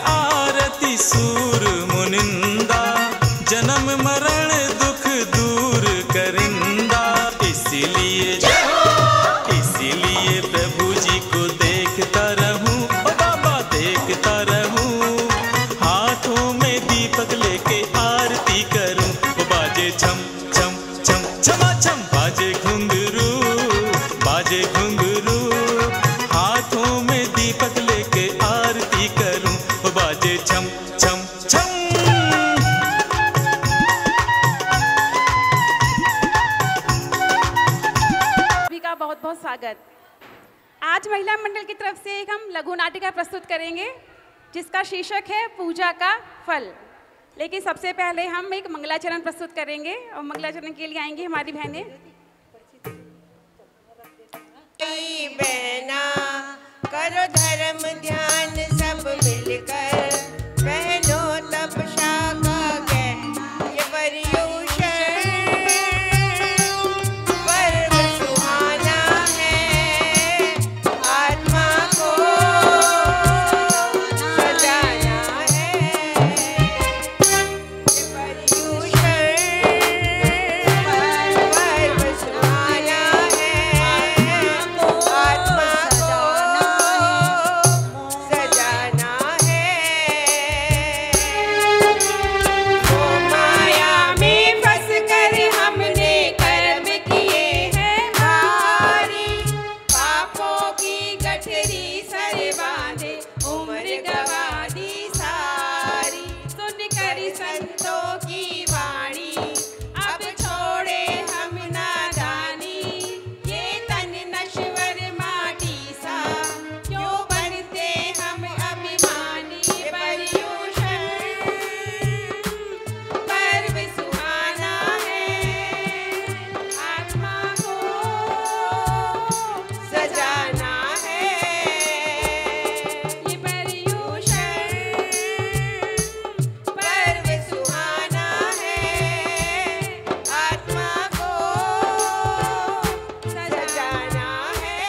आरती सूर मुनिंदा, जन्म मरण दुख दूर करिंदा। इसीलिए प्रभु जी को देखता रहूं, ओ बाबा देखता रहूं। हाथों में दीपक लेके आरती करूं, ओ बाजे छम छम छम छमा छम, बाजे घुंघरू बाजे घुंघरू। हाथों में दीपक लेके आरती करूं, ओ बाजे छम छम छम। सभी का बहुत बहुत स्वागत। आज महिला मंडल की तरफ से एक हम लघु नाटिका प्रस्तुत करेंगे जिसका शीर्षक है पूजा का फल। लेकिन सबसे पहले हम एक मंगलाचरण प्रस्तुत करेंगे और मंगलाचरण के लिए आएंगी हमारी बहनें। बहना करो धर्म ध्यान सब मिलकर, बहनों तपस्या का ये पर्युषण पर्व सुहाना है, आत्मा को सजाना है। ये पर्युषण पर्व सुहाना है, आत्मा को सजाना है। वो माया में फंस कर हमने कर्म किए हैं भारी, पापों की गठरी सर बांधे उम्र गवा दी सारी। सुन कर संतों की वाणी अब छोड़े हम नादानी, ये तन नश्वर माटी सा क्यों बनते हम अभिमानी। पर्युषण पर्व सुहाना है, आत्मा को सजाना है। ये पर्युषण पर्व सुहाना है, आत्मा को सजाना है।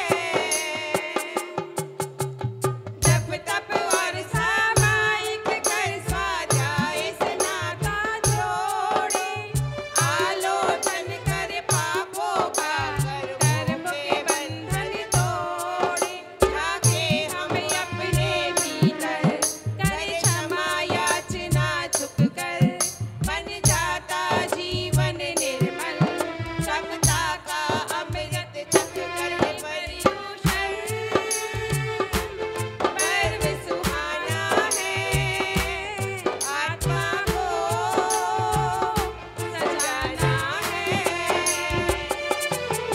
जप तप और सामायिक कर स्वाध्याय स्नाता जोड़े, आलोचन कर पापों का कर्म के बंधन तोड़े। झांके हम अपने भीतर कर क्षमा याचना झुक कर, बन जाता जीवन निर्मल समता का अमृत चख कर। पर्युषण पर्व सुहाना है, आत्मा को सजाना है।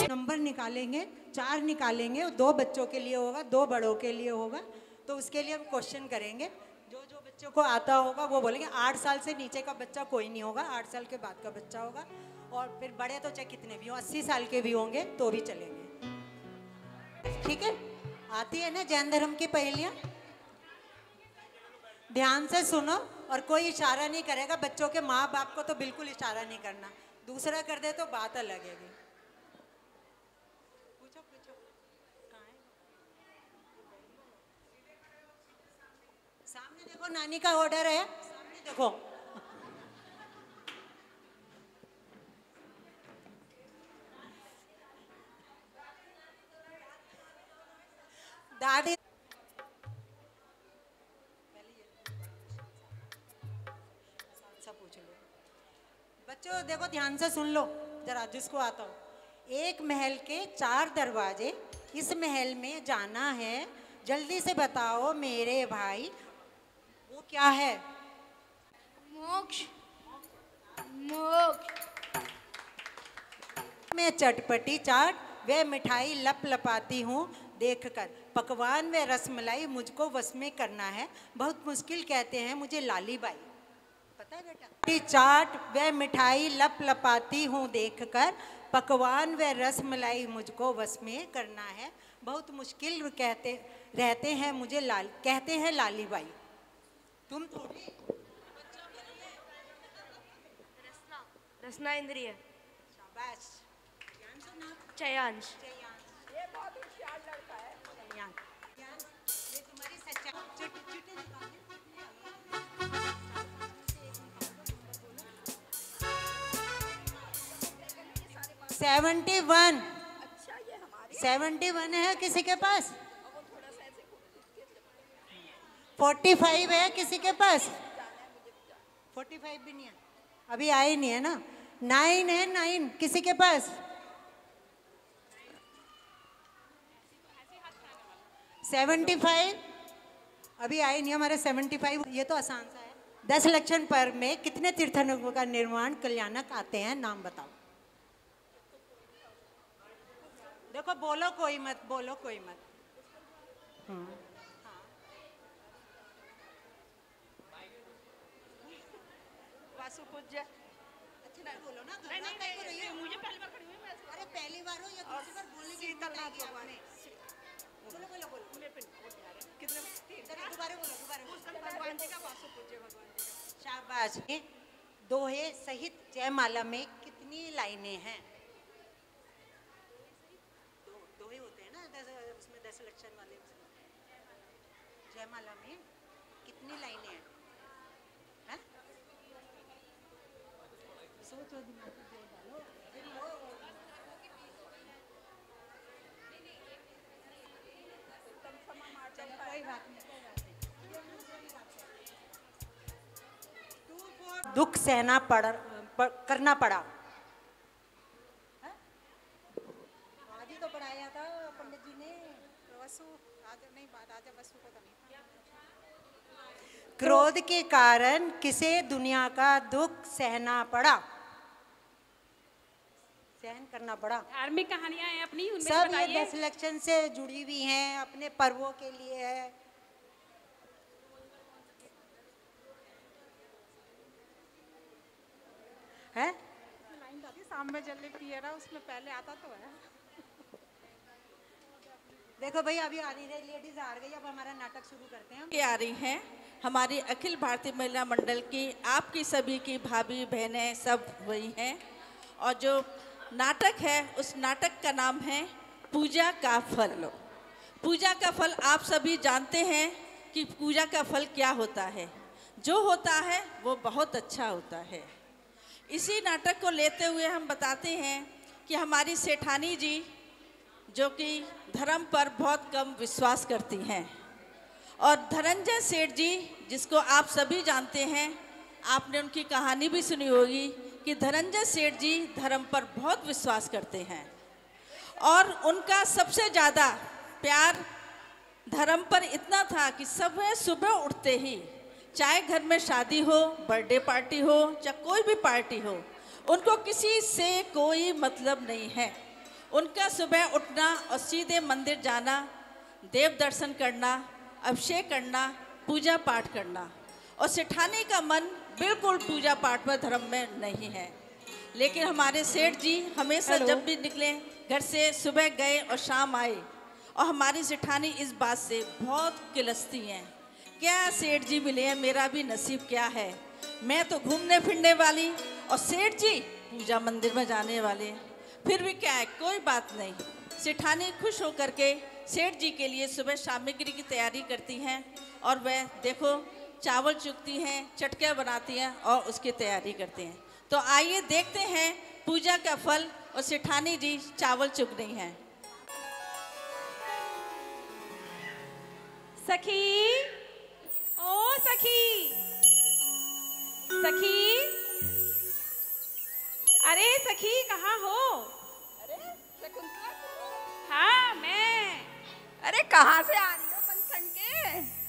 नंबर निकालेंगे, 4 निकालेंगे, 2 बच्चों के लिए होगा, 2 बड़ों के लिए होगा। तो उसके लिए हम क्वेश्चन करेंगे, जो जो बच्चों को आता होगा वो बोलेंगे। 8 साल से नीचे का बच्चा कोई नहीं होगा, 8 साल के बाद का बच्चा होगा। और फिर बड़े तो चाहे कितने भी हो, 80 साल के भी होंगे तो भी चलेंगे। ठीक है, आती है ना जैन धर्म की पहेलियाँ? ध्यान से सुनो और कोई इशारा नहीं करेगा। बच्चों के माँ बाप को तो बिल्कुल इशारा नहीं करना, दूसरा कर दे तो बात अलग है। पूछो पूछो, कहाँ है? सामने देखो, नानी का ऑर्डर है, सामने देखो। दादी पूछ लो। बच्चों देखो ध्यान से सुन लो जरा, जिसको आता हो। एक महल के 4 दरवाजे, इस महल में जाना है, जल्दी से बताओ मेरे भाई, वो क्या है? मोक्ष। मोक्ष। मैं चटपटी चाट वे मिठाई लप लपाती हूँ देखकर, पकवान व रसमलाई मुझको वश में करना है, बहुत मुश्किल कहते हैं मुझे लाली बाई। पता है बेटा? चाट व मिठाई लप लपाती हूँ देखकर, पकवान व रसमलाई मुझको वश में करना है, बहुत मुश्किल कहते रहते हैं मुझे कहते हैं लाली बाई। तुम थोड़ी रसना इंद्रिय। शाबाश। चयांश। ये बहुत होशियार लड़का है। ये तुम्हारी सच्चाई। 71 71 है किसी के पास? 45 है किसी के पास? 45 भी नहीं है, अभी आए नहीं है ना। 9 है, 9 किसी के पास? 75 अभी आए नहीं हमारे 75। ये तो आसान सा है। 10 लक्षण पर्व में कितने तीर्थनगरों का निर्माण कल्याणक आते हैं, नाम बताओ। देखो बोलो कोई मत, बोलो कोई मत। वासुपूज्य। अच्छा ना बोलो ना, मुझे पहली बार खड़ी हुई मैं। अरे पहली बार हो या दूसरी बार बोलने की हिम्मत आएगी आपने। बोलो बोलो बोलो। कितने? दोबारा बोलो, दोबारा बोलो। भगवान जी का वासुपूज्य, भगवान जी का। शाबाश। दोहे सहित जयमाला में कितनी लाइनें हैं? दोहे होते हैं ना, उसमें 10 लक्षण वाले। जयमाला में कितनी लाइनें हैं? हैं? सोचो, दिमाग में जोर डालो। कोई बात नहीं, दुख सहना करना पड़ा। आज ही तो पढ़ाया था पंडित जी ने। वसु राजा वसु को तो नहीं था। क्रोध के कारण किसे दुनिया का दुख सहना पड़ा? सहन करना पड़ा। धार्मिक कहानियां हैं अपनी, उनमें सब ये बताइए। 10 लक्षण से जुड़ी हुई हैं, अपने पर्वों के लिए है। हैं? लाइन आती शाम में जल्दी पिए रहा, उसमें पहले आता तो है। देखो भाई, अभी आ रही है लेडीज आ गई, अब हमारा नाटक शुरू करते हैं। के आ रही हैं हमारी अखिल भारतीय महिला मंडल की, आपकी सभी की भाभी बहनें सब वही हैं। और जो नाटक है उस नाटक का नाम है पूजा का फल। पूजा का फल आप सभी जानते हैं कि पूजा का फल क्या होता है। जो होता है वो बहुत अच्छा होता है। इसी नाटक को लेते हुए हम बताते हैं कि हमारी सेठानी जी जो कि धर्म पर बहुत कम विश्वास करती हैं, और धनंजय सेठ जी जिसको आप सभी जानते हैं, आपने उनकी कहानी भी सुनी होगी कि धनंजय सेठ जी धर्म पर बहुत विश्वास करते हैं और उनका सबसे ज़्यादा प्यार धर्म पर इतना था कि सुबह उठते ही, चाहे घर में शादी हो, बर्थडे पार्टी हो, चाहे कोई भी पार्टी हो, उनको किसी से कोई मतलब नहीं है। उनका सुबह उठना और सीधे मंदिर जाना, देव दर्शन करना, अभिषेक करना, पूजा पाठ करना। और सेठानी का मन बिल्कुल पूजा पाठ में, धर्म में नहीं है। लेकिन हमारे सेठ जी हमेशा जब भी निकले घर से, सुबह गए और शाम आए, और हमारी सेठानी इस बात से बहुत किलसती हैं, क्या सेठ जी मिले हैं, मेरा भी नसीब क्या है, मैं तो घूमने फिरने वाली और सेठ जी पूजा मंदिर में जाने वाले। फिर भी क्या है, कोई बात नहीं। सेठानी खुश होकर के सेठ जी के लिए सुबह सामग्री की तैयारी करती हैं और वह देखो चावल चुगती हैं, चटकियाँ बनाती हैं और उसकी तैयारी करती हैं। तो आइए देखते हैं पूजा का फल, और सेठानी जी चावल चुग रही हैं। सखी, ओ सखी, सखी, अरे सखी कहाँ हो? अरे शकुंतला, हाँ मैं। अरे कहाँ से आ रही हो बंसन के?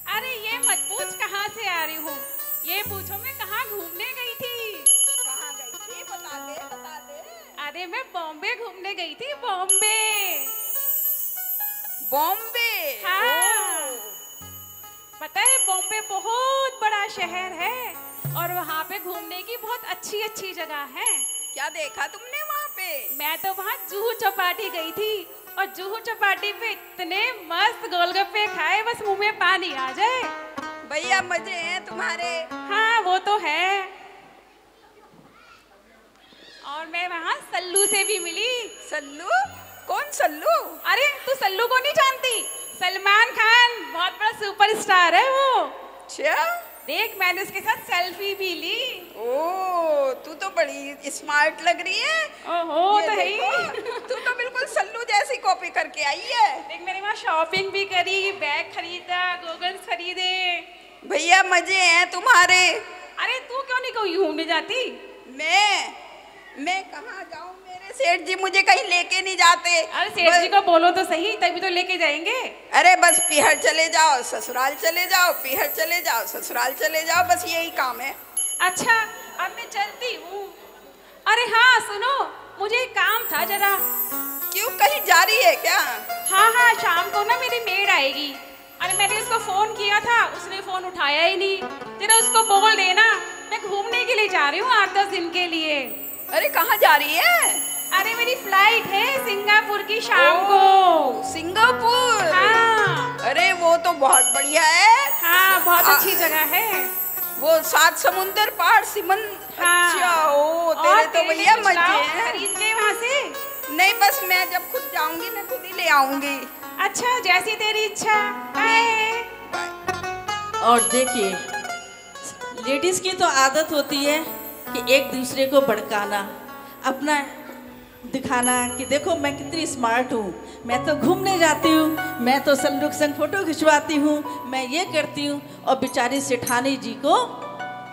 अरे ये मत पूछ कहाँ से आ रही हूँ, ये पूछो मैं कहाँ घूमने गई थी। कहाँ गई थी? बता दे, बता दे। अरे मैं बॉम्बे घूमने गई थी, बॉम्बे। बॉम्बे? हाँ। पता है बॉम्बे बहुत बड़ा शहर है और वहाँ पे घूमने की बहुत अच्छी अच्छी जगह है। क्या देखा तुमने वहाँ पे? मैं तो वहाँ जुहू चौपाटी गई थी और जुहू चौपाटी पे इतने मस्त गोलगप्पे खाए, बस मुंह में पानी आ जाए। भैया मजे हैं तुम्हारे। हाँ वो तो है। और मैं वहाँ सल्लू से भी मिली। सल्लू? कौन सल्लू? अरे तू सल्लू को नहीं जानती? सलमान खान बहुत बड़ा सुपरस्टार है वो। अच्छा, देख मैंने उसके साथ सेल्फी भी ली। ओ तू तो बड़ी स्मार्ट लग रही है। ओहो तो है ही। तू तो बिल्कुल सल्लू जैसी कॉपी करके आई है। देख मैंने वहाँ शॉपिंग भी करी, बैग खरीदा, गोगल्स खरीदे। भैया मजे हैं तुम्हारे। अरे तू क्यों नहीं कहीं घूमने जाती? मैं कहाँ जाऊँ, मेरे सेठ जी मुझे कहीं लेके नहीं जाते। अरे सेठ जी को बोलो तो सही, तभी तो लेके जाएंगे। अरे बस पीहर चले जाओ, ससुराल चले जाओ, पीहर चले जाओ, ससुराल चले जाओ, बस यही काम है। अच्छा अब मैं चलती हूँ। अरे हाँ सुनो, मुझे एक काम था जरा। क्यों, कहीं जा रही है क्या? हाँ शाम को ना मेरी मेड आएगी। अरे मैंने उसको फोन किया था, उसने फोन उठाया ही नहीं। जरा उसको बोल देना मैं घूमने के लिए जा रही हूँ 8-10 दिन के लिए। अरे कहाँ जा रही है? अरे मेरी फ्लाइट है सिंगापुर की शाम को। सिंगापुर? हाँ। अरे वो तो बहुत बढ़िया है। हाँ बहुत अच्छी जगह है वो, 7 समुंदर पार सिमन। हाँ। अच्छा, ओ तेरे तो भैया मजे हैं। खरीद के वहाँ से? नहीं बस मैं जब खुद जाऊंगी मैं खुद ही ले आऊंगी। अच्छा जैसी तेरी इच्छा। बाय। और देखिए लेडीज़ की तो आदत होती है कि एक दूसरे को भड़काना, अपना दिखाना कि देखो मैं कितनी स्मार्ट हूँ, मैं तो घूमने जाती हूँ, मैं तो सलूक संग फोटो खिंचवाती हूँ, मैं ये करती हूँ। और बेचारी सेठानी जी को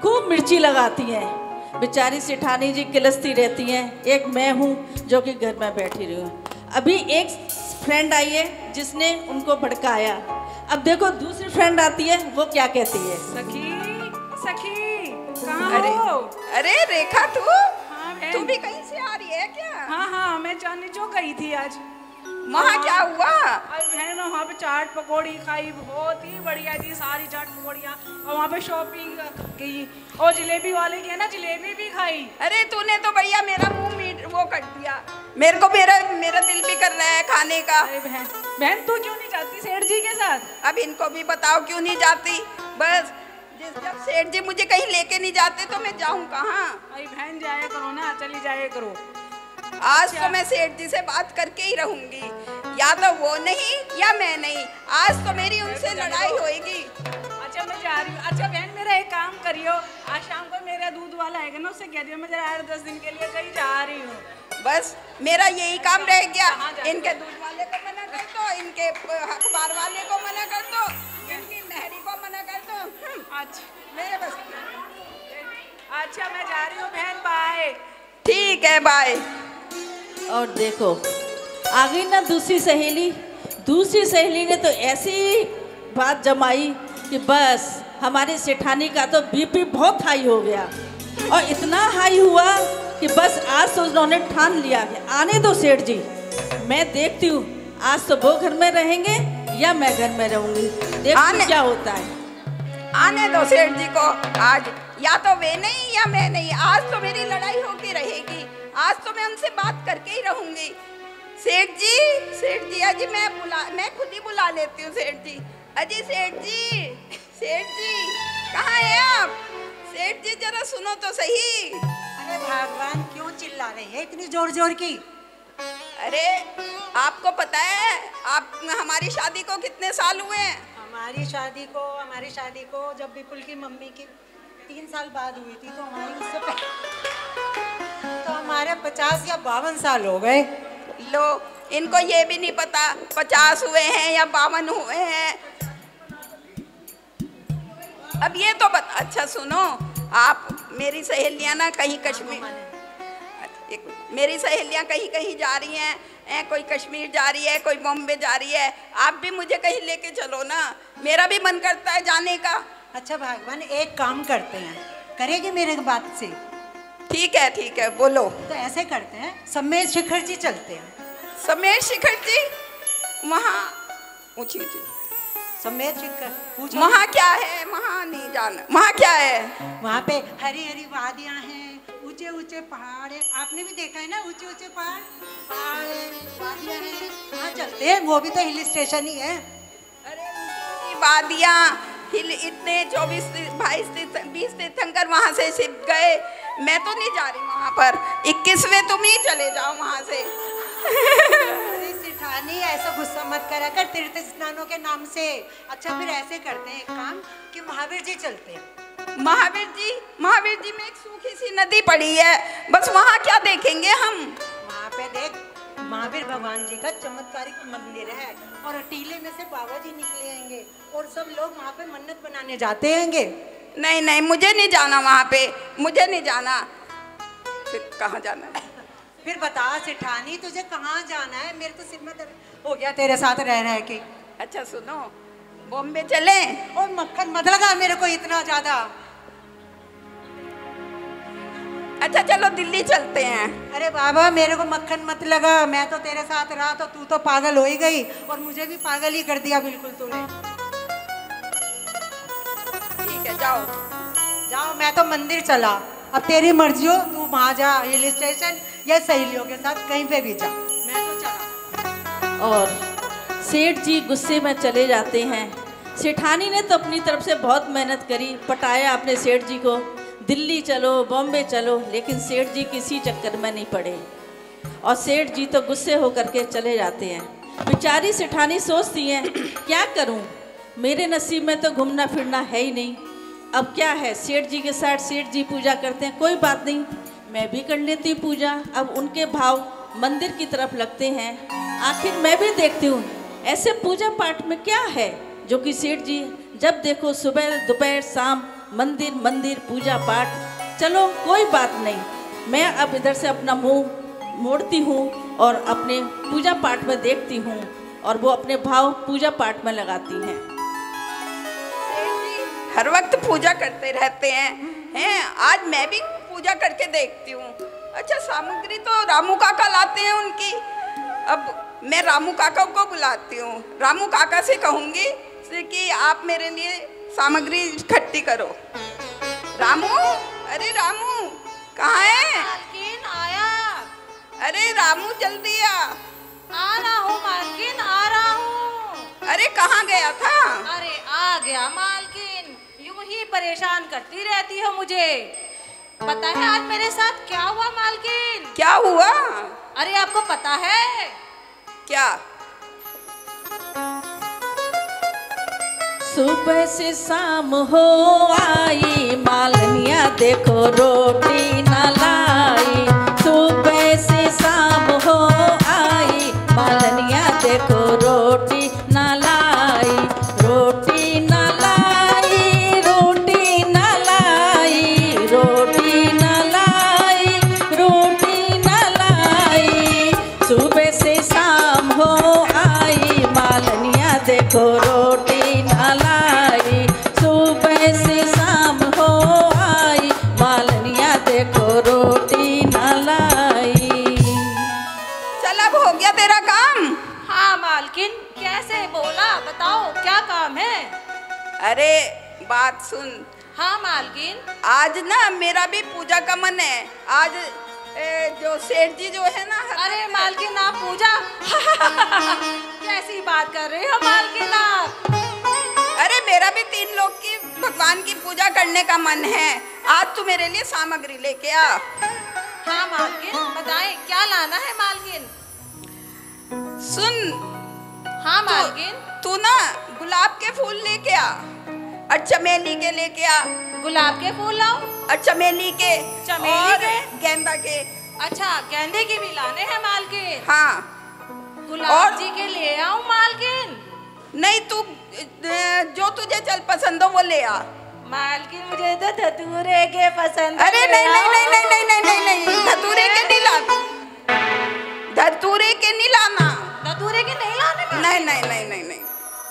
खूब मिर्ची लगाती हैं। बेचारी सेठानी जी किलसती रहती हैं। एक मैं हूँ जो कि घर में बैठी रही हूँ। अभी एक फ्रेंड आई है जिसने उनको भड़काया, अब देखो दूसरी फ्रेंड आती है, वो क्या कहती है? सखी कहाँ हो? अरे रेखा तू? हाँ बहन। तू भी कहीं से आ रही है क्या? हाँ मैं जाने जो गई थी आज। वहाँ क्या हुआ? अरे बहन वहाँ पे चाट पकौड़ी खाई, बहुत ही बढ़िया थी सारी चाट पकौड़ियाँ। और वहाँ पे शॉपिंग की, और जलेबी वाले की है ना, जलेबी भी खाई। अरे तूने तो भैया मेरा मुंह मीट वो कर दिया। मेरे को मेरा दिल भी कर रहा है खाने का। अरे बहन तू क्यों नहीं जाती सेठ जी के साथ? अब इनको भी बताओ क्यों नहीं जाती। बस जब सेठ जी मुझे कहीं लेके नहीं जाते तो मैं जाऊँ कहाँ? अरे बहन जाया करो ना, चली जाया करो। आज तो मैं सेठ जी से बात करके ही रहूंगी, या तो वो नहीं या मैं नहीं। आज तो मेरी उनसे लड़ाई होएगी। अच्छा मैं जा रही हूँ। अच्छा बहन मेरा एक काम करियो, आज शाम को मेरा दूध वाला आएगा ना, उससे कह दियो मैं जरा 8-10 दिन के लिए कहीं जा रही हूँ। बस मेरा यही काम रह गया। इनके दूध वाले को मना कर दो, इनके अखबार वाले को मना कर दो, इनकी मेहरी को मना कर दो। अच्छा मेरे बस। अच्छा मैं जा रही हूँ बहन, बाय। ठीक है बाय। और देखो आ गई ना दूसरी सहेली ने तो ऐसी बात जमाई कि बस हमारे सेठानी का तो बीपी बहुत हाई हो गया। और इतना हाई हुआ कि बस आज तो उन्होंने ठान लिया कि आने दो सेठ जी, मैं देखती हूँ आज तो वो घर में रहेंगे या मैं घर में रहूँगी, देखो क्या होता है। आने दो सेठ जी को आज, या तो वे नहीं या मैं नहीं। आज तो मेरी लड़ाई होती रहेगी, आज तो मैं उनसे बात करके ही रहूंगी। सेठ जी अजी मैं खुद ही बुला लेती हूँ सेठ जी। अजी सेठ जी कहाँ है आप? सेठ जी जरा सुनो तो सही। अरे भगवान क्यों चिल्ला रही है इतनी जोर जोर की? अरे आपको पता है आप हमारी शादी को कितने साल हुए हैं? हमारी शादी को जब विपुल की मम्मी की 3 साल बाद हुई थी तो हमारी उससे तो हमारे 50 या 52 साल हो गए। लो इनको ये भी नहीं पता 50 हुए हैं या 52 हुए हैं। अब ये तो अच्छा सुनो, आप मेरी सहेलियां ना कहीं कश्मीर, मेरी सहेलियां कहीं कहीं जा रही हैं, कोई कश्मीर जा रही है, कोई बॉम्बे जा रही है। आप भी मुझे कहीं लेके चलो ना, मेरा भी मन करता है जाने का। अच्छा भगवान एक काम करते हैं, करेगी मेरे बात से? ठीक है बोलो। तो ऐसे करते हैं सम्मेद शिखर जी चलते हैं। सम्मेद शिखर जी? वहाँ ऊंची सम्मेद शिखर पूछो। वहाँ क्या है? वहाँ नहीं जाना। वहाँ क्या है? वहाँ पे हरी हरी वादियाँ हैं, ऊंचे ऊंचे पहाड़ है। आपने भी देखा है ना ऊंचे ऊंचे पहाड़ वादियाँ हैं, वहाँ चलते हैं। वो भी तो हिल स्टेशन ही है। अरे वादियाँ हिल, इतने 24-22 तीर्थंकर वहाँ से शिव गए। मैं तो नहीं जा रही वहाँ पर। 21वें तुम ही चले जाओ वहाँ से। सेठानी ऐसा गुस्सा मत करा कर तीर्थ स्नानों के नाम से। अच्छा फिर ऐसे करते हैं एक काम कि महावीर जी चलते हैं। महावीर जी में एक सूखी सी नदी पड़ी है, बस वहाँ क्या देखेंगे हम? वहाँ पे देख महावीर भगवान जी का चमत्कारिक मंदिर है और टीले में से बाबा जी निकले होंगे और सब लोग वहाँ पे मन्नत बनाने जाते होंगे। नहीं नहीं, मुझे नहीं जाना वहाँ पे, मुझे नहीं जाना। फिर कहाँ जाना है? फिर बता सेठानी तुझे कहाँ जाना है? मेरे तो सिर में दर्द हो गया तेरे साथ रह रह के। अच्छा सुनो, बॉम्बे चलें? और मक्खन मत लगा मेरे को इतना ज्यादा। अच्छा चलो दिल्ली चलते हैं। अरे बाबा मेरे को मक्खन मत लगा, मैं तो तेरे साथ रहा तो तू तो पागल हो ही गई और मुझे भी पागल ही कर दिया बिल्कुल तूने। ठीक है जाओ जाओ, मैं तो मंदिर चला, अब तेरी मर्जी हो, तू वहाँ जा हिल स्टेशन या सहेलियों के साथ कहीं पे भी जा, मैं तो चला। और सेठ जी गुस्से में चले जाते हैं। सेठानी ने तो अपनी तरफ से बहुत मेहनत करी, पटाया अपने सेठ जी को, दिल्ली चलो बॉम्बे चलो, लेकिन सेठ जी किसी चक्कर में नहीं पड़े और सेठ जी तो गुस्से होकर के चले जाते हैं। बेचारी सेठानी सोचती हैं क्या करूं, मेरे नसीब में तो घूमना फिरना है ही नहीं, अब क्या है, सेठ जी के साथ सेठ जी पूजा करते हैं, कोई बात नहीं मैं भी कर लेती हूँ पूजा। अब उनके भाव मंदिर की तरफ लगते हैं, आखिर मैं भी देखती हूँ ऐसे पूजा पाठ में क्या है जो कि सेठ जी जब देखो सुबह दोपहर शाम मंदिर मंदिर पूजा पाठ। चलो कोई बात नहीं, मैं अब इधर से अपना मुंह मोड़ती हूँ और अपने पूजा पाठ में देखती हूँ और वो अपने भाव पूजा पाठ में लगाती हैं। हर वक्त पूजा करते रहते हैं, आज मैं भी पूजा करके देखती हूँ। अच्छा सामग्री तो रामू काका लाते हैं उनकी, अब मैं रामू काका को बुलाती हूँ, रामू काका से कहूँगी कि आप मेरे लिए सामग्री इकट्ठी करो। रामू, अरे रामू कहाँ है? मालकिन आया। अरे रामू जल्दी आ रहा हूँ मालकिन, आ रहा हूँ। अरे कहाँ गया था? अरे आ गया मालकिन, यूं ही परेशान करती रहती हो मुझे। पता है आज मेरे साथ क्या हुआ मालकिन? क्या हुआ? अरे आपको पता है क्या? सुबह से शाम हो आई मालनिया देखो रोटी न लाई, सुबह से शाम हो आई मालनिया देखो रोटी न लाई, रोटी न लाई, रोटी न लाई, रोटी न लाई, रोटी न लाई, सुबह से शाम हो आई मालनिया देखो रोटी न लाई, सुबह से शाम हो आई मालनिया देखो रोटी न लाई। चल अब हो गया तेरा काम? हाँ मालकिन, कैसे बोला, बताओ क्या काम है? अरे बात सुन। हाँ मालकिन। आज ना मेरा भी पूजा का मन है, आज जो सेठ जी जो है ना। अरे मालकिन आप पूजा कैसी बात कर रहे हो मालकिन आप? अरे मेरा भी 3 लोग की भगवान की पूजा करने का मन है, आज तू मेरे लिए सामग्री लेके आ। हाँ मालकिन बताएं क्या लाना है मालकिन? सुन। हाँ मालकिन। तू ना गुलाब के फूल लेके आ और चमेली के लेके आ। गुलाब के फूल लाओ और चमेली के, चमेली और के? गेंदा के। अच्छा गेंदे के भी लाने हैं मालकिन? हाँ। गुलाब जी के ले आऊं मालकिन? नहीं तू जो तुझे चल पसंद हो वो ले आ। मालकिन मुझे तो धतूरे के पसंद। अरे नहीं नहीं नहीं नहीं नहीं नहीं नहीं नहीं, धतूरे के नहीं लाना, धतूरे के नहीं लाना। धतूरे के नहीं लाने? नहीं नहीं नहीं नहीं नहीं,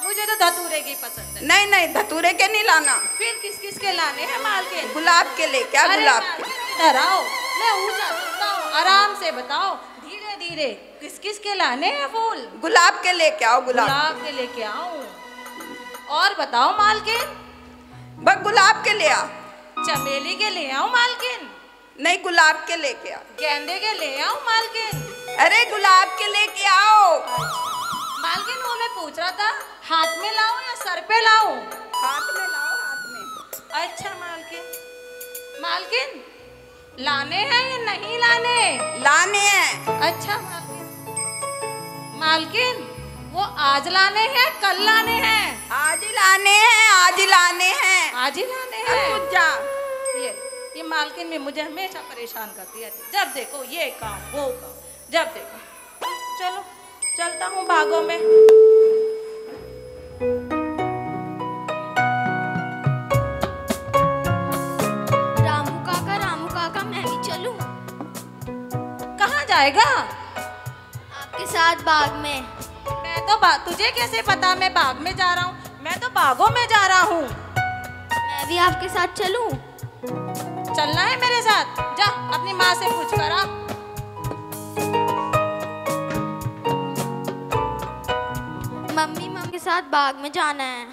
मुझे तो धतूरे की पसंद है। नहीं नहीं धतूरे के नहीं लाना। फिर किस किस के लाने हैं मालकिन? गुलाब के ले क्या? गुलाब के। इधर आओ, मैं ऊंचा सुनता हूँ, आराम से बताओ, धीरे धीरे। किस किस के लाने हैं फूल? गुलाब के लेके आओ। गुलाब के लेके आऊं। और बताओ मालकिन? बस गुलाब के ले आ। चमेली के ले आऊं मालकिन? नहीं गुलाब के लेके आ। गेंदे के ले आऊं मालकिन? अरे गुलाब के लेके आओ। मालकिन वो मैं पूछ रहा था, हाथ में लाऊं या सर पे लाऊं? हाथ में लाओ, हाथ में। अच्छा मालकिन। मालकिन लाने हैं या नहीं लाने? लाने हैं। अच्छा मालकिन। मालकिन वो आज लाने हैं कल लाने हैं? आज ही लाने हैं, आज ही लाने हैं। आज ही लाने हैं। तू जा। ये मालकिन भी मुझे हमेशा परेशान करती है। जब देखो ये काम वो काम, जब देखो। चलो चलता हूँ बागों में। रामू काका मैं भी चलूं? कहाँ जाएगा? आपके साथ बाग में। मैं तो तुझे कैसे पता मैं बाग में जा रहा हूँ? मैं तो बागों में जा रहा हूँ। मैं भी आपके साथ चलूं? चलना है मेरे साथ? जा अपनी माँ से पूछ कर आ। मम्मी के साथ बाग में जाना है।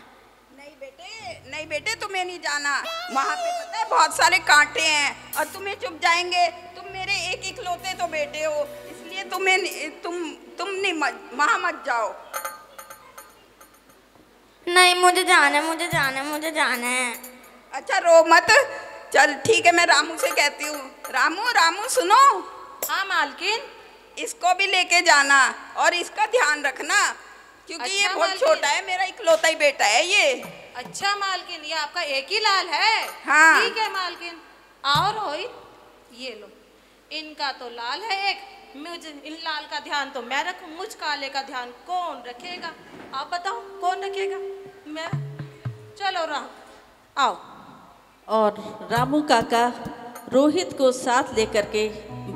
नहीं बेटे तुम्हें नहीं जाना। वहाँ पे पता है बहुत सारे कांटे हैं और तुम्हें चुभ जाएंगे। तुम मेरे एक इकलौते तो बेटे हो, इसलिए तुम नहीं वहाँ मत जाओ। नहीं मुझे जाना है। अच्छा रो मत। चल ठीक है, मैं रामू से कहती हूँ। रामू सुनो। हाँ मालकिन। इसको भी लेके जाना और इसका ध्यान रखना, क्योंकि अच्छा, ये बहुत मालकिन। छोटा है, मेरा इकलौता ही बेटा है ये। अच्छा मालकिन, ये आपका एक ही लाल है? हाँ। ठीक है मालकिन। आओ रोहित, ये लो। इनका तो लाल है एक, मुझे इन लाल का ध्यान तो मैं रखूं, मुझ काले का ध्यान कौन रखेगा? आप बताओ कौन रखेगा? मैं। चलो राम आओ। और रामू काका रोहित को साथ लेकर के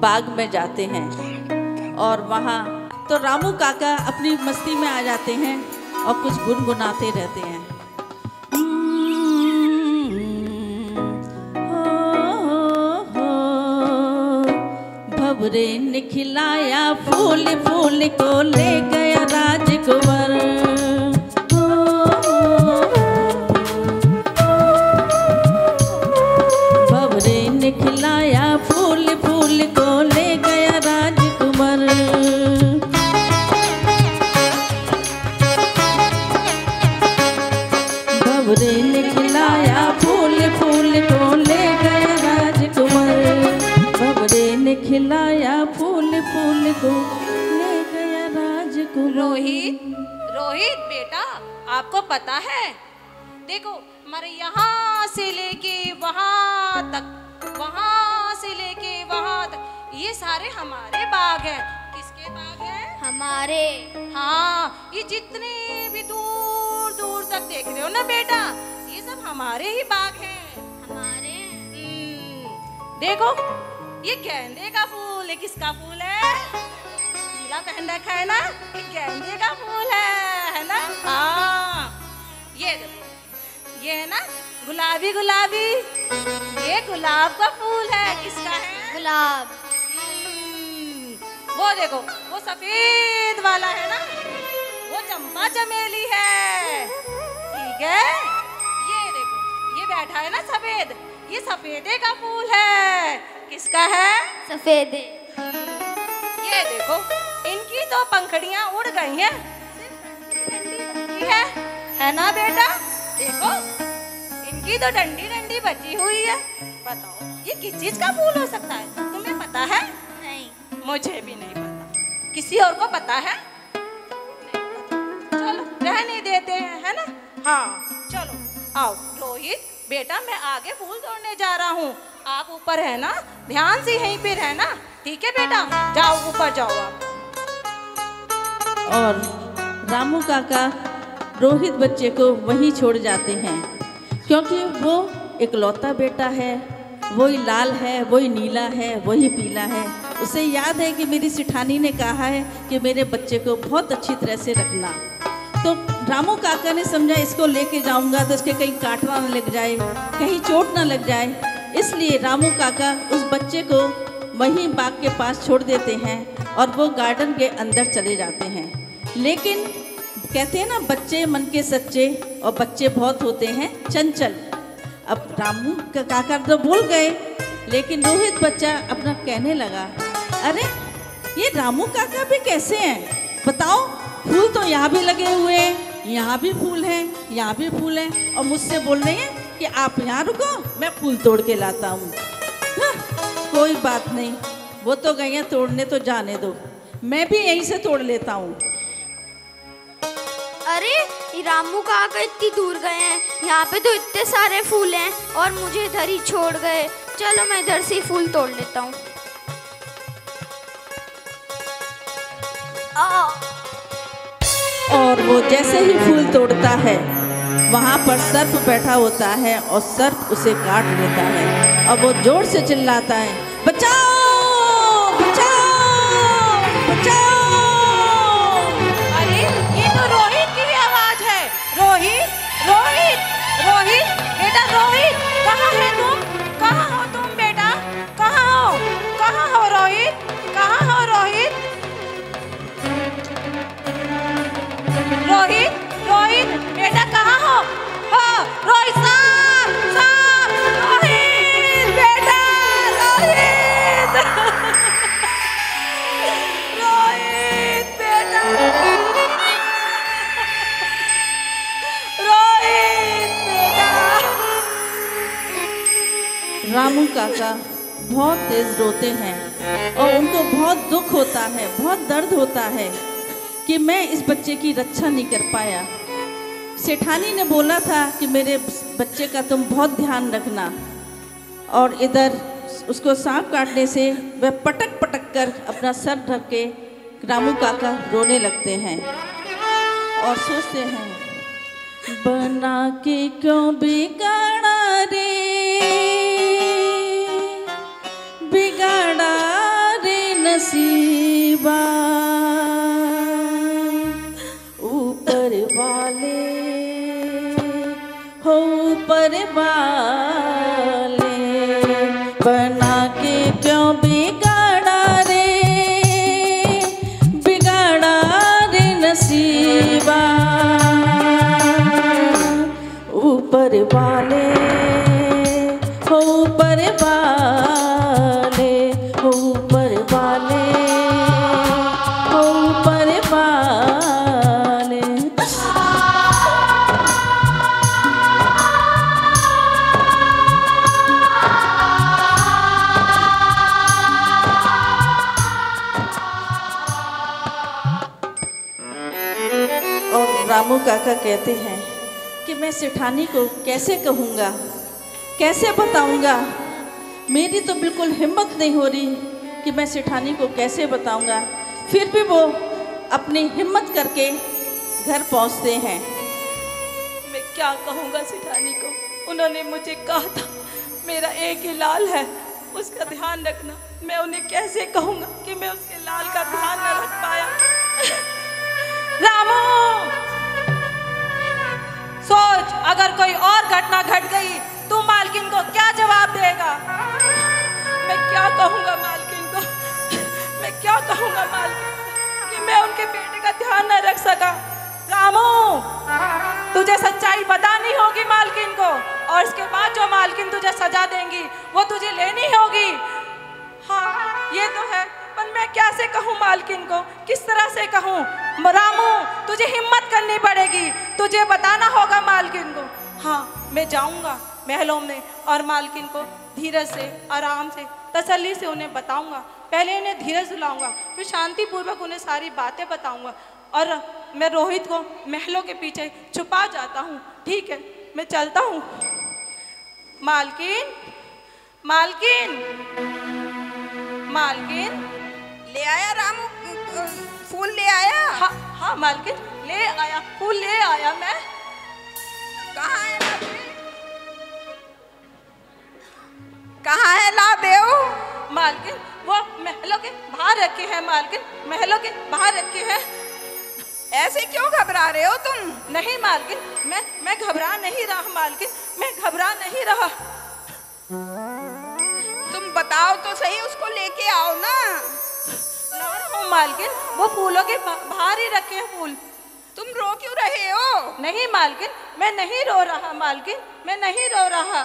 बाग में जाते हैं और वहाँ तो रामू काका अपनी मस्ती में आ जाते हैं और कुछ गुनगुनाते रहते हैं। भवरे ने खिलाया फूल फूल को ले गया राजकुंवर। भवरे ने खिलाया फूल फूल को ले गया राजकुंवर। भवरे ने खिलाया फूल फूल को ले गया राजकुंवर। भवरे ने खिलाया फूल फूल को ले गया राजकुंवर। रोहित बेटा, आपको पता है, देखो हमारे यहाँ से लेके वहाँ तक, वहाँ से लेके वहाँ तक, ये सारे हमारे बाग हैं। किसके बाग हैं? हमारे। हाँ, ये जितने भी दूर दूर तक देख रहे हो ना बेटा, ये सब हमारे ही बाग हैं। हमारे। देखो ये गेंदे का फूल है। किसका फूल है? पीला पहन रखा है ना, ये गेंदे का फूल है ना? हाँ, ये देखो, ये है ना गुलाबी गुलाबी, ये गुलाब का फूल है। किसका है? गुलाब। वो देखो, वो सफेद वाला है ना, वो चंपा चमेली है। ठीक है, ये देखो, ये बैठा है ना सफेद, ये सफेदे का फूल है। किसका है? सफेदे। ये देखो, इनकी तो पंखड़ियां उड़ गई हैं, है ना बेटा? देखो इनकी तो डंडी डंडी बची हुई है। बताओ ये किस चीज का फूल हो सकता है? तुम्हें पता है? नहीं। मुझे भी नहीं पता। किसी और को पता है? चलो रहने देते हैं, है ना? हाँ चलो आओ। रोहित बेटा, मैं आगे फूल तोड़ने जा रहा हूँ, आप ऊपर है ना, ध्यान से यहीं पे रहना। ठीक है बेटा, जाओ ऊपर जाओ आप। और रामू काका रोहित बच्चे को वहीं छोड़ जाते हैं, क्योंकि वो इकलौता बेटा है, वही लाल है, वही नीला है, वही पीला है। उसे याद है कि मेरी सिठानी ने कहा है कि मेरे बच्चे को बहुत अच्छी तरह से रखना। तो रामू काका ने समझा इसको लेके जाऊंगा तो इसके कहीं काटना न लग जाए, कहीं चोट न लग जाए, इसलिए रामू काका उस बच्चे को वहीं बाग के पास छोड़ देते हैं और वो गार्डन के अंदर चले जाते हैं। लेकिन कहते हैं ना, बच्चे मन के सच्चे और बच्चे बहुत होते हैं चंचल। अब रामू काका तो बोल गए, लेकिन रोहित बच्चा अपना कहने लगा, अरे ये रामू काका भी कैसे हैं? बताओ, फूल तो यहाँ भी लगे हुए हैं, यहाँ भी फूल हैं, यहाँ भी फूल हैं, और मुझसे बोल रहे हैं कि आप यहाँ रुको, मैं फूल तोड़ के लाता हूँ। कोई बात नहीं, वो तो गए हैं तोड़ने, तो जाने दो, मैं भी यहीं से तोड़ लेता हूँ। रामू काका इतनी दूर गए हैं, यहाँ पे तो इतने सारे फूल हैं और मुझे इधर ही छोड़ गए। चलो मैं इधर से ही फूल तोड़ लेता हूँ। और वो जैसे ही फूल तोड़ता है, वहाँ पर सर्प बैठा होता है और सर्प उसे काट लेता है। और वो जोर से चिल्लाता है, बचाओ बचाओ बचाओ। अरे ये तो रोहित की आवाज है। रोहित रोहित रोहित बेटा रोहित, कहाँ है तुम? कहाँ हो तुम बेटा? कहाँ हो? कहाँ हो रोहित? कहाँ हो रोहित? रोहित रोहित बेटा कहाँ हो? हाँ रोहित साहब साहब, रोहित बेटा रोहित रोहित बेटा रोहित बेटा। रामू काका बहुत तेज रोते हैं और उनको बहुत दुख होता है, बहुत दर्द होता है कि मैं इस बच्चे की रक्षा नहीं कर पाया। सेठानी ने बोला था कि मेरे बच्चे का तुम बहुत ध्यान रखना, और इधर उसको सांप काटने से वह पटक पटक कर अपना सर ढक के रामू काका रोने लगते हैं और सोचते हैं, बना के क्यों बिगाड़ा रे, बिगाड़ा रे नसीबा, ऊपर वाले हो ऊपर वाले, बना के क्यों बिगाड़ा रे, बिगाड़ा रे नसीबा, ऊपर वाले हो ऊपर वाले, हो ऊपर वाले, हो ऊपर वाले। और रामू काका कहते हैं कि मैं सेठानी को कैसे कहूँगा, कैसे बताऊँगा। मेरी तो बिल्कुल हिम्मत नहीं हो रही कि मैं सेठानी को कैसे बताऊँगा। फिर भी वो अपनी हिम्मत करके घर पहुँचते हैं। मैं क्या कहूँगा सेठानी को? उन्होंने मुझे कहा था मेरा एक ही लाल है, उसका ध्यान रखना। मैं उन्हें कैसे कहूँगा कि मैं उसके लाल का ध्यान न रख पाया? रामू सोच, अगर कोई और घटना घट गई तू मालकिन को क्या जवाब देगा? मैं क्या कहूँगा मालकिन को? मैं क्या कहूँगा मालकिन को कि मैं उनके बेटे का ध्यान न रख सका? रामू तुझे सच्चाई बतानी होगी मालकिन को, और इसके बाद जो मालकिन तुझे सजा देंगी वो तुझे लेनी होगी। हाँ ये तो है, पर मैं कैसे कहूँ मालकिन को? किस तरह से कहूँ? रामू तुझे हिम्मत करनी पड़ेगी, तुझे बताना होगा मालकिन को। हाँ मैं जाऊँगा महलों में और मालकिन को धीरज से, आराम से, तसल्ली से उन्हें बताऊँगा। पहले उन्हें धीरज दिलाऊँगा, फिर शांतिपूर्वक उन्हें सारी बातें बताऊँगा, और मैं रोहित को महलों के पीछे छुपा जाता हूँ। ठीक है मैं चलता हूँ। मालकिन मालकिन मालकिन ले आया रामू फूल ले आया? हाँ हाँ मालकिन ले आया, फूल ले आया मैं। कहाँ है ला दे? कहाँ है ला देव? मालकिन वो महलों के बाहर रखे हैं मालकिन, महलों के बाहर रखे हैं। ऐसे क्यों घबरा रहे हो तुम? नहीं मालकिन मैं घबरा नहीं रहा मालकिन, मैं घबरा नहीं रहा। तुम बताओ तो सही, उसको लेके आओ ना। ला रहा हूँ मालकिन, वो फूलों के बाहर ही रखे हैं फूल। तुम रो क्यों रहे हो? नहीं मालकिन मैं नहीं रो रहा मालकिन, मैं नहीं रो रहा।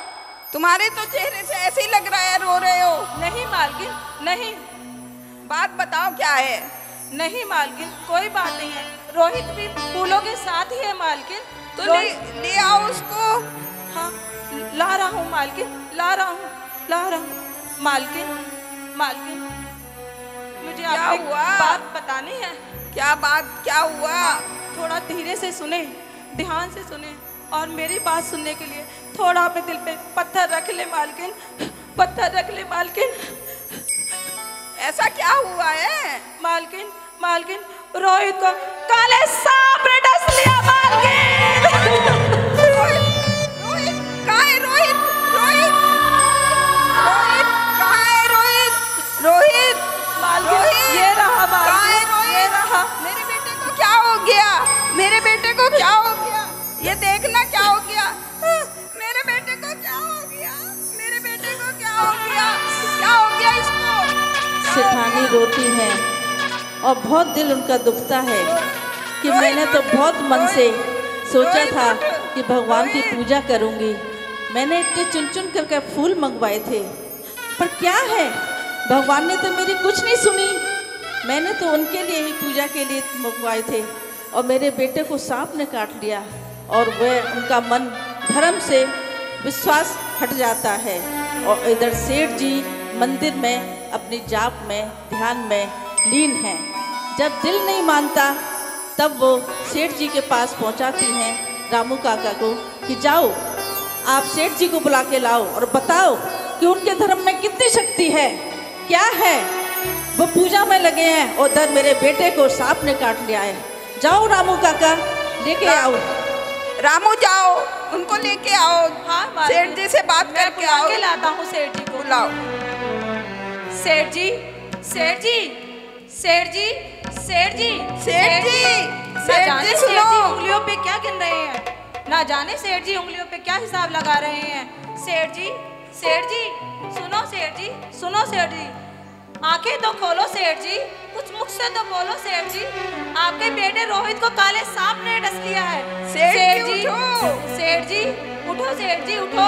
तुम्हारे तो चेहरे से ऐसे ही लग रहा है रो रहे हो। नहीं मालकिन नहीं। बात बताओ क्या है? नहीं मालकिन कोई बात नहीं है, रोहित भी फूलों के साथ ही है मालकिन। तो ले आओ उसको। हाँ ला रहा हूँ मालकिन, ला रहा हूँ मालकिन। मालकिन मुझे क्या आपको हुआ? बात बतानी है। क्या बात, क्या हुआ? थोड़ा धीरे से सुने। ध्यान से सुने और मेरी बात सुनने के लिए थोड़ा अपने दिल पे पत्थर रख ले मालकिन, पत्थर रख ले मालकिन। ऐसा क्या हुआ है? मालकिन, मालकिन, रोहित को काले सांप ने डस लिया मालकिन। रोहित कहाँ है? रोहित, रोहित, रोहित कहाँ है? रोहित, रोहित, मालकिन ये रहा मालकिन, ये रहा। मेरे बेटे को क्या हो गया? मेरे बेटे को क्या हो गया? ये देखना क्या हो गया? मेरे बेटे को क्या हो गया? मेरे बेटे को क्या हो गया? क्या हो गया इसको? सेठानी रोती हैं और बहुत दिल उनका दुखता है कि मैंने तो बहुत मन से सोचा था कि भगवान की पूजा करूंगी। मैंने इतने चुन चुन करके फूल मंगवाए थे, पर क्या है, भगवान ने तो मेरी कुछ नहीं सुनी। मैंने तो उनके लिए ही पूजा के लिए मंगवाए थे और मेरे बेटे को सांप ने काट लिया और वह उनका मन धर्म से विश्वास हट जाता है। और इधर सेठ जी मंदिर में अपनी जाप में ध्यान में लीन हैं। जब दिल नहीं मानता तब वो सेठ जी के पास पहुंचाती हैं रामू काका को कि जाओ आप सेठ जी को बुला के लाओ और बताओ कि उनके धर्म में कितनी शक्ति है, क्या है। वो पूजा में लगे हैं और उधर मेरे बेटे को सांप ने काट लिया है। जाओ रामू काका लेके आओ। रामू जाओ, उनको लेके आओ। हाँ सेठ जी से बात करके आओ। के लाता हूँ सेठ जी को। बुलाओ। सेठ जी, सेठ जी, सेठ जी, सेठ जी, सेठ जी, ना सेठ जाने जी सेठ जी सुनो। उंगलियों पे क्या गिन रहे हैं, ना जाने सेठ जी उंगलियों पे क्या हिसाब लगा रहे हैं। सेठ जी, सेठ जी, सुनो सेठ जी, सुनो सेठ जी, आंखें तो खोलो सेठ जी, कुछ मुख से तो बोलो सेठ जी। आपके बेटे रोहित को काले सांप ने डस लिया है। सेठ जी उठो। सेठ जी उठो, सेठ जी उठो।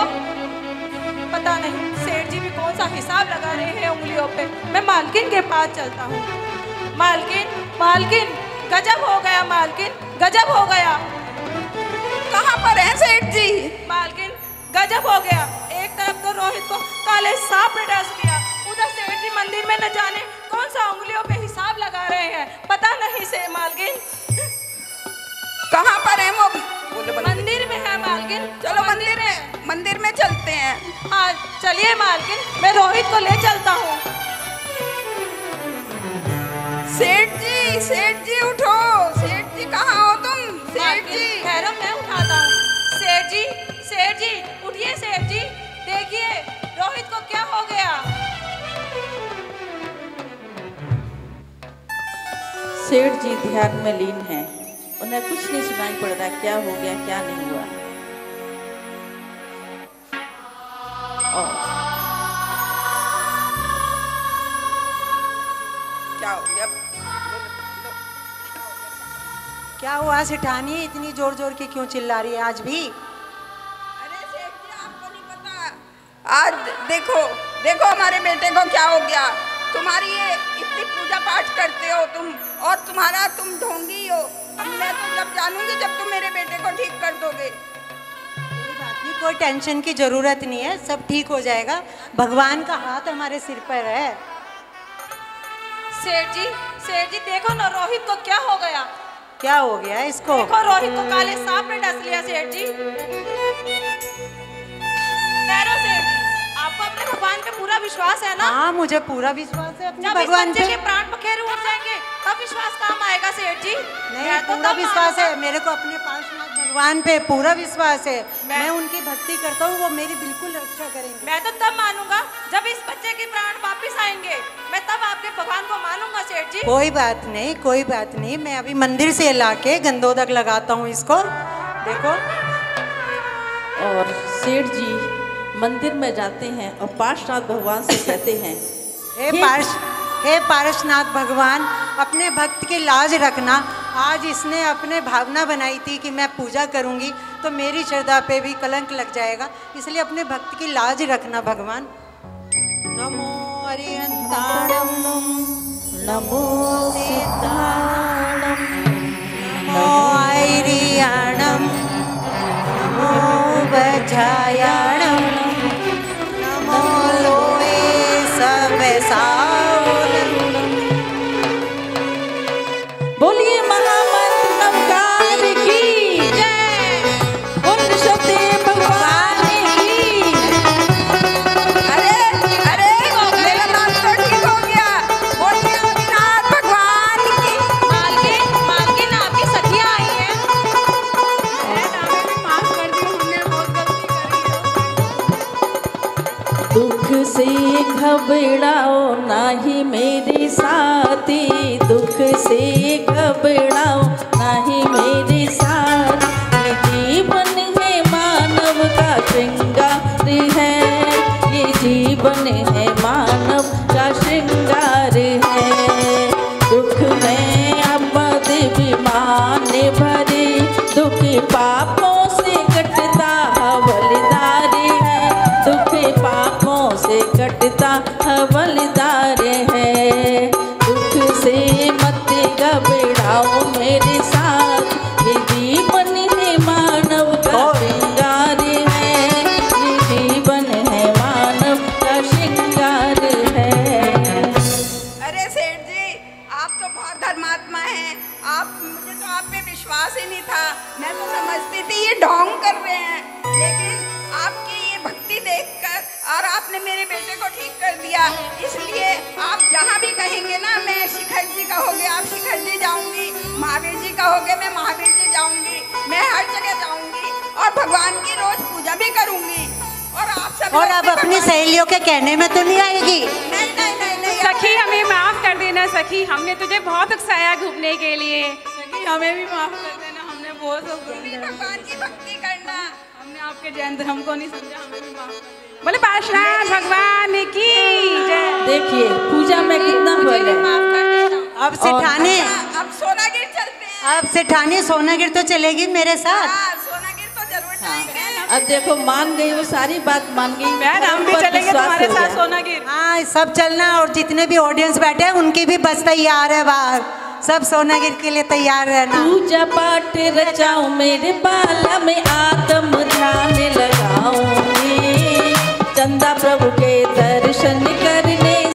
पता नहीं सेठ जी भी कौन सा हिसाब लगा रहे हैं उंगलियों पे। मैं मालकिन के पास चलता हूँ। मालकिन, मालकिन, गजब हो गया मालकिन, गजब हो गया। कहाँ पर है सेठ जी? मालकिन गजब हो गया। एक तरफ तो रोहित को काले सांप ने डस लिया, उधर सेठ जी मंदिर में न जाने कौन सा उंगलियों पे हिसाब लगा रहे हैं। पता नहीं से मालकिन कहाँ पर है वो? मंदिर में है मालकिन। चलो मंदिर में चलते हैं। हाँ चलिए मालकिन, मैं रोहित को ले चलता हूँ। सेठ जी उठो। सेठ जी कहाँ हो तुम? सेठ जी ठहरो मैं उठाता हूँ। सेठ जी, सेठ जी उठिए सेठ जी, देखिए रोहित को क्या हो गया। सेठ जी ध्यान में लीन हैं, उन्हें कुछ नहीं सुनाई पड़ रहा क्या हो गया क्या नहीं हुआ। क्या हो गया? क्या हुआ सेठानी, इतनी जोर जोर के क्यों चिल्ला रही है आज भी? अरे सेठ जी आपको नहीं पता, आज देखो हमारे बेटे को क्या हो गया। तुम्हारी ये इतनी पूजा पाठ करते हो तुम, और तुम ढोंगी हो। अब मैं तो जब जानूंगी जब तुम मेरे बेटे को ठीक कर दोगे। कोई बात नहीं, कोई टेंशन की जरूरत नहीं है, सब ठीक हो जाएगा। भगवान का हाथ हमारे सिर पर है। सेठ जी देखो ना रोहित को क्या हो गया। क्या हो गया इसको? देखो रोहित को काले सांप ने डस लिया सेठ जी। ठहरो सेठ जी, आपको अपने भगवान पे पूरा विश्वास है ना? हाँ मुझे पूरा विश्वास है अपने जब इस भगवान बच्चे पे। के प्राण पखेरु उठ जाएंगे तब विश्वास काम आएगा सेठ जी। नहीं पूरा विश्वास है मेरे को, अपने पार्श्वनाथ भगवान पे पूरा विश्वास है। मैं उनकी भक्ति करता हूँ, वो मेरी बिल्कुल रक्षा करेंगे। मैं तो तब मानूंगा जब इस बच्चे के प्राण वापिस आएंगे, मैं तब आपके भगवान को मानूंगा सेठ जी। कोई बात नहीं, कोई बात नहीं, मैं अभी मंदिर से लाके गंधोदक लगाता हूँ इसको, देखो। और सेठ जी मंदिर में जाते हैं और पार्श्वनाथ भगवान से कहते हैं, हे पार्श्वनाथ भगवान, अपने भक्त की लाज रखना। आज इसने अपने भावना बनाई थी कि मैं पूजा करूंगी तो मेरी श्रद्धा पे भी कलंक लग जाएगा, इसलिए अपने भक्त की लाज रखना भगवान। नमो अरिहंताणम, नमो सिद्धाणम, नमो ऐरियाणम, नमो वज्रायाणम, नमो लोए सवसावलम। बोलिए महामंत्र नवकार की जय। से घबराओ नाही मेरे साथी, दुख से घबराओ नाही मेरे साथ। ये जीवन है मानव का श्रृंगार है, ये जीवन है मानव का श्रृंगार है। दुख में अपद विमान भरे, दुख पापों से कटता हवलदार है, दुख पापों से कटता हवलदार है। दुख से मत घबराओ मेरे साथ, ये जीवन है मानव का श्रृंगार है, ये जीवन है मानव का श्रृंगार है। अरे सेठ जी, आप तो बहुत धर्मात्मा हैं। मुझे तो आप पे विश्वास ही नहीं था। मैं तो समझती थी ये ढोंग कर रहे हैं, लेकिन आपकी ये भक्ति देखकर और आपने मेरे बेटे को ठीक कर दिया। इसलिए आप जहाँ भी कहेंगे ना, मैं शिखर जी कहोगे आप शिखर जी जाऊंगी, महावीर जी कहोगे मैं महावीर जी जाऊंगी, मैं हर जगह जाऊंगी और भगवान की रोज पूजा भी करूंगी। और आप सब और अब अपनी सहेलियों के कहने में तो नहीं आएगी? नहीं नहीं नहीं नहीं। सखी हमें माफ कर देना सखी, हमने तुझे बहुत उकसाया घूमने के लिए। सखी हमें भी माफ कर देना, हमने बहुत भगवान की भक्ति करना, हमने आपके जैन धर्म को नहीं समझा, हमें भी माफ कर देना। बोले पार्शनाथ भगवान की जय। देखिए पूजा में कितना फल है। माफ कर देना। अब सेठानी, अब सोनागिर चलते हैं। अब सेठानी सोनागिर तो चलेगी मेरे साथ। हाँ, सोनागिर तो जरूर जाएंगे। अब देखो मान गई, वो सारी बात मान गई। बहन हम भी पर चलेंगे विश्वास तुम्हारे हो साथ गया। सोनागिर। हाँ सब चलना, और जितने भी ऑडियंस बैठे हैं उनकी भी बस तैयार है बाहर, सब सोनागिर के लिए तैयार रहना। पूजा पाठ रचाऊं मेरे बाला में आत्म ध्यान लगाऊं,